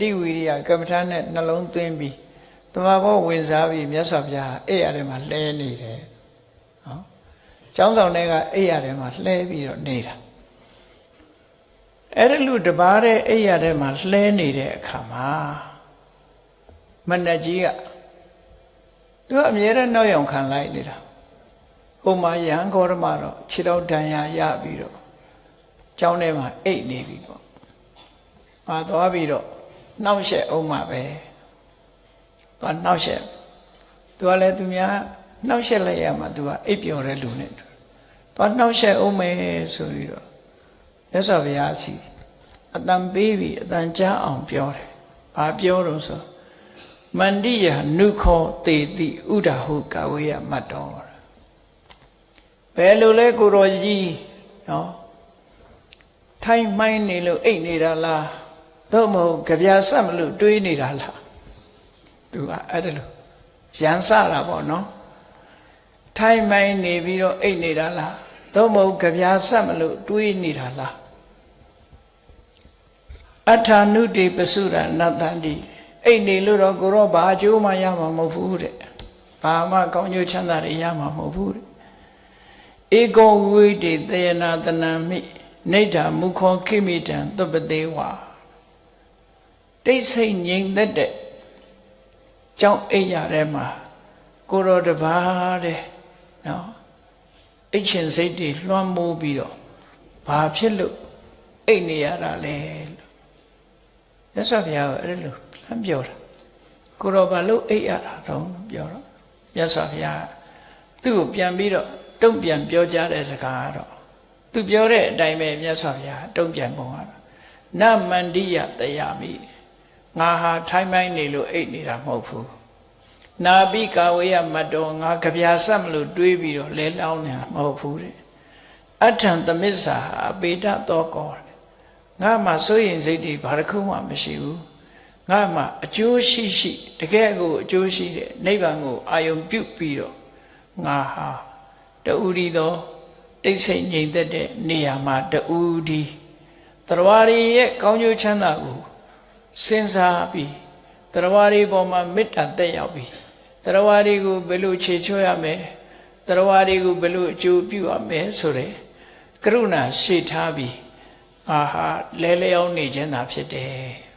တိဝိရိယကမ္မထာနဲ့နှလုံးသွင်းပြီးတမဘောဝင်စားပြီးမြတ်စွာဘုရားအဲ့ရတယ်မှာလှဲနေတယ်နော်ကျောင်းဆောင်တွေကအဲ့ရတယ်မှာလှဲပြီးတော့နေတာအဲ့ဒီလူတပါးတဲ့အဲ့ရတယ်မှာလှဲနေတဲ့အခါမှာမဏ္ဍကြီးကသူကအမြဲတမ်းနောက်ယောင်ခံလိုက်နေတာဟိုမှာယဟန်ဂေါရမတော့ခြေတော်ဒဏ်ရာရပြီးတော့ကျောင်းထဲမှာအိတ်နေပြီပေါ့သွားပြီးတော့နှောက်ရှက်အောင်မှာပဲသွားနှောက်ရှက်သူကလည်းသူများနှောက်ရှက်လိုက်ရမှာသူကအိပ်ပျော်တဲ့လူနဲ့သွားနှောက်ရှက်အောင်မယ်ဆိုပြီးတော့မြတ်စွာဘုရားစီအတန်ပေးပြီးအတန်ကြားအောင်ပြောတယ်ဘာပြောတော့ဆိုမန္တိယနုခောတေတိဥဒဟုကဝေယမတ္တောဘယ်လိုလဲကိုတော်ကြီးနော်ထိုင်မှိုင်းနေလို့အိတ်နေတာလားသို့မဟုတ်ကြပြဆက်မလို့တွေးနေတာလားသူကအဲ့ဒါလို့ရန်စတာပေါ့နော်ထိုင်မှိုင်းနေပြီးတော့အိတ်နေတာလားသို့မဟုတ်ကြပြဆက်မလို့တွေးနေတာလားအထာနုတေပစုရနတ္တန္တိအိတ်နေလို့တော့ကိုတော့ဘာအကျိုးမှရမှာမဟုတ်ဘူးတဲ့ဘာမှကောင်းကျိုးချမ်းသာတွေရမှာမဟုတ်ဘူးတဲ့ဧကောဝိတေသေနာတနံမိနိဋ္ဌာမုခောခိမိတံသုပတေဝတိတ်ဆိတ်ငြိမ်သက်တဲ့ကြောင့်အိတ်ရထဲမှာကိုတော်တပါးတဲ့နော်အိတ်ချင်စိတ်တွေလွှမ်းမိုးပြီးတော့ဘာဖြစ်လို့အိတ်နေရတာလဲလို့မြတ်စွာဘုရားကအဲ့လိုလမ်းပြောတာကိုတော်ဘာလို့အိတ်ရတာတော့ပြောတော့မြတ်စွာဘုရားသူ့ကိုပြန်ပြီးတော့တုံ့ပြန်ပြောကြတဲ့စကားကတော့သူပြောတဲ့အတိုင်းပဲမြတ်စွာဘုရားတုံ့ပြန်ပုံကတော့နမန္တိယတယမိငါဟာထိုင်းမိုင်းနေလို့အိတ်နေတာမဟုတ်ဘူးနာပိကာဝေယမတ္တောငါကြပြဆက်မလို့တွေးပြီးတော့လဲလောင်းနေတာမဟုတ်ဘူးတဲ့အထံသမစ္ဆာအပေတသောကောငါမှစိုးရင်စိတ်တွေဘာတစ်ခုမှမရှိဘူးငါမှအကျိုးရှိရှိတကယ်ကိုအကျိုးရှိတဲ့နိဗ္ဗာန်ကိုအာယုံပြုပြီးတော့ငါဟာတူရီသောတိတ်ဆိတ်ငြိမ်သက်တဲ့နေရာမှာတူဒီတရားရည်ရဲ့ကောင်းကျိုးချမ်းသာကိုစဉ်းစားပြီးတရားရည်ပေါ်မှာမေတ္တာတက်ရောက်ပြီးတရားရည်ကိုဘယ်လိုခြေချွတ်ရမယ်တရားရည်ကိုဘယ်လိုအကျိုးပြုရမယ်ဆိုတဲ့ကရုဏာရှိထားပြီးအာဟာလဲလျောင်းနေခြင်းသာဖြစ်တယ်